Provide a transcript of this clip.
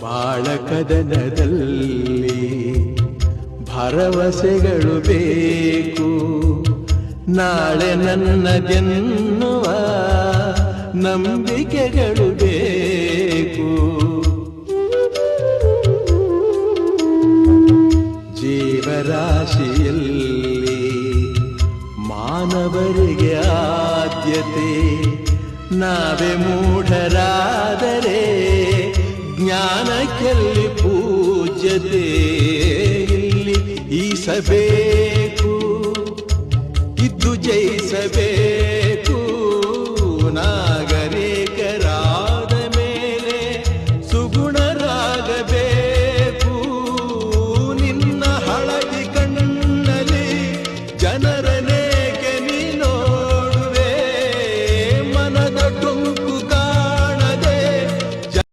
ಬಾಳ ಕದನದಲ್ಲಿ ಭರವಸೆಗಳು ಬೇಕು, ನಾಳೆ ನನ್ನದೆನ್ನುವ ನಂಬಿಕೆಗಳು ಬೇಕು. ಜೀವರಾಶಿಯಲ್ಲಿ ಮಾನವರಿಗೆ ಆದ್ಯತೆ, ನಾವೇ ಮೂಢರಾದರೆ ಜ್ಞಾನಕ್ಕೆಲ್ಲಿ ಪೂಜ್ಯತೆ. ಇಲ್ಲಿ ಈಸಬೇಕು, ಇದ್ದು ಜಯಿಸಬೇಕು.